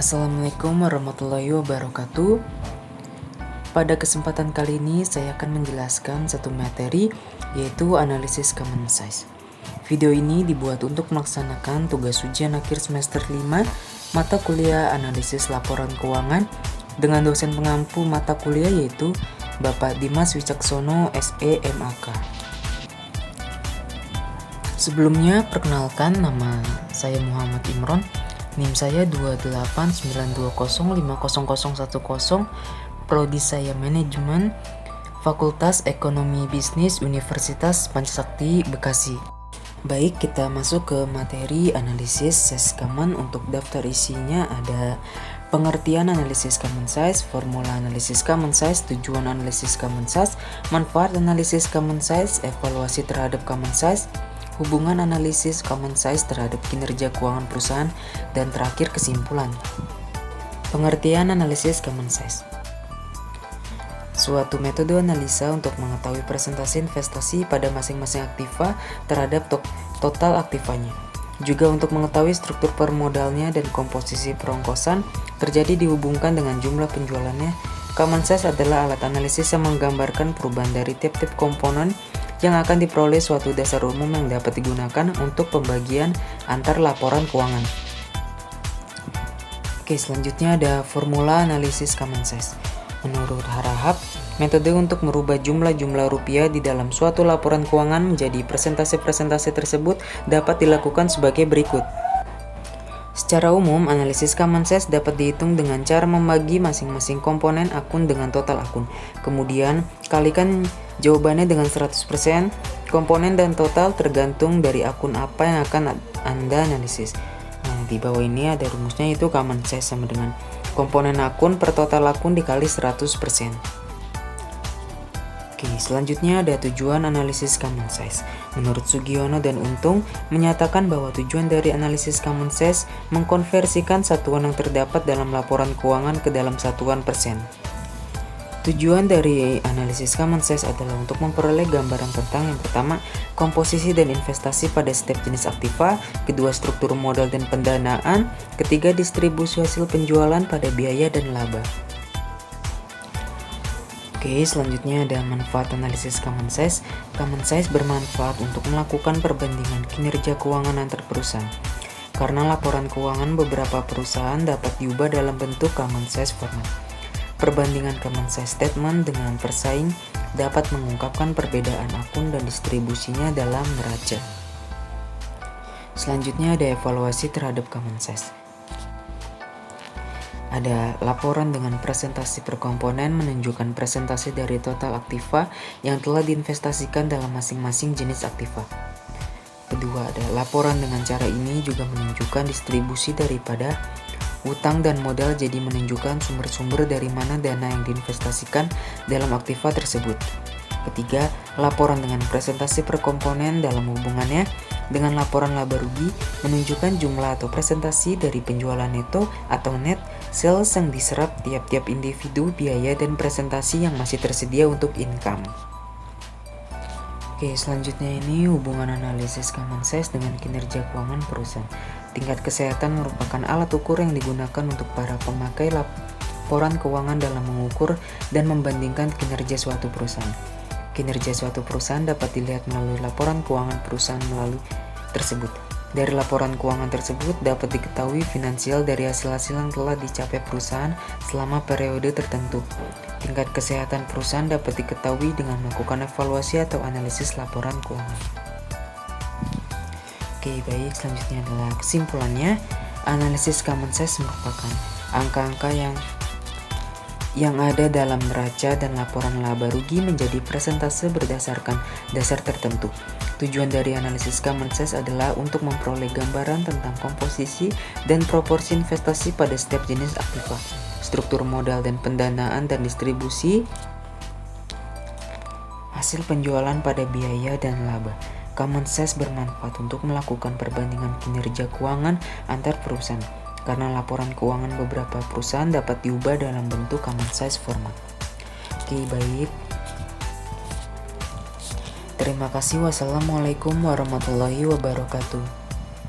Assalamualaikum warahmatullahi wabarakatuh. Pada kesempatan kali ini saya akan menjelaskan satu materi, yaitu analisis common size. Video ini dibuat untuk melaksanakan tugas ujian akhir semester 5 mata kuliah analisis laporan keuangan dengan dosen pengampu mata kuliah, yaitu Bapak Dimas Wicaksono SE MAK. Sebelumnya perkenalkan, nama saya Muhammad Imron. NIM saya 28920500010, prodi saya manajemen, Fakultas Ekonomi Bisnis Universitas Pancasakti Bekasi. Baik, kita masuk ke materi analisis size common. Untuk daftar isinya ada pengertian analisis common size, formula analisis common size, tujuan analisis common size, manfaat analisis common size, evaluasi terhadap common size, hubungan analisis common size terhadap kinerja keuangan perusahaan, dan terakhir kesimpulan. Pengertian analisis common size: suatu metode analisa untuk mengetahui presentasi investasi pada masing-masing aktiva terhadap total aktivanya. Juga untuk mengetahui struktur permodalnya dan komposisi perongkosan terjadi dihubungkan dengan jumlah penjualannya. Common size adalah alat analisis yang menggambarkan perubahan dari tiap-tiap komponen yang akan diperoleh suatu dasar umum yang dapat digunakan untuk pembagian antar laporan keuangan. Oke, selanjutnya ada formula analisis common size. Menurut Harahap, metode untuk merubah jumlah-jumlah rupiah di dalam suatu laporan keuangan menjadi presentasi-presentasi tersebut dapat dilakukan sebagai berikut. Secara umum, analisis common size dapat dihitung dengan cara membagi masing-masing komponen akun dengan total akun. Kemudian, kalikan jawabannya dengan 100%. Komponen dan total tergantung dari akun apa yang akan Anda analisis. Nah, di bawah ini ada rumusnya, yaitu common size sama dengan komponen akun per total akun dikali 100%. Oke, selanjutnya ada tujuan analisis common size. Menurut Sugiono dan Untung, menyatakan bahwa tujuan dari analisis common size mengkonversikan satuan yang terdapat dalam laporan keuangan ke dalam satuan persen. Tujuan dari analisis common size adalah untuk memperoleh gambaran tentang yang pertama, komposisi dan investasi pada setiap jenis aktiva, kedua, struktur modal dan pendanaan, ketiga, distribusi hasil penjualan pada biaya dan laba. Oke, selanjutnya ada manfaat analisis common size. Common size bermanfaat untuk melakukan perbandingan kinerja keuangan antar perusahaan. Karena laporan keuangan beberapa perusahaan dapat diubah dalam bentuk common size format. Perbandingan common size statement dengan persaing dapat mengungkapkan perbedaan akun dan distribusinya dalam neraca. Selanjutnya ada evaluasi terhadap common size. Ada laporan dengan presentasi per komponen menunjukkan presentasi dari total aktiva yang telah diinvestasikan dalam masing-masing jenis aktiva. Kedua, ada laporan dengan cara ini juga menunjukkan distribusi daripada utang dan modal, jadi menunjukkan sumber-sumber dari mana dana yang diinvestasikan dalam aktiva tersebut. Ketiga, laporan dengan presentasi per komponen dalam hubungannya dengan laporan laba rugi menunjukkan jumlah atau presentasi dari penjualan neto atau net sales yang diserap tiap-tiap individu, biaya, dan presentasi yang masih tersedia untuk income. Oke, selanjutnya ini hubungan analisis common size dengan kinerja keuangan perusahaan. Tingkat kesehatan merupakan alat ukur yang digunakan untuk para pemakai laporan keuangan dalam mengukur dan membandingkan kinerja suatu perusahaan. Kinerja suatu perusahaan dapat dilihat melalui laporan keuangan perusahaan melalui tersebut. Dari laporan keuangan tersebut dapat diketahui finansial dari hasil-hasil yang telah dicapai perusahaan selama periode tertentu. Tingkat kesehatan perusahaan dapat diketahui dengan melakukan evaluasi atau analisis laporan keuangan. Oke, baik, selanjutnya adalah kesimpulannya. Analisis common size merupakan angka-angka yang ada dalam neraca dan laporan laba rugi menjadi presentase berdasarkan dasar tertentu. Tujuan dari analisis common size adalah untuk memperoleh gambaran tentang komposisi dan proporsi investasi pada setiap jenis aktiva, struktur modal dan pendanaan, dan distribusi hasil penjualan pada biaya dan laba. Common size bermanfaat untuk melakukan perbandingan kinerja keuangan antar perusahaan, karena laporan keuangan beberapa perusahaan dapat diubah dalam bentuk common size format. Oke, baik. Terima kasih. Wassalamualaikum warahmatullahi wabarakatuh.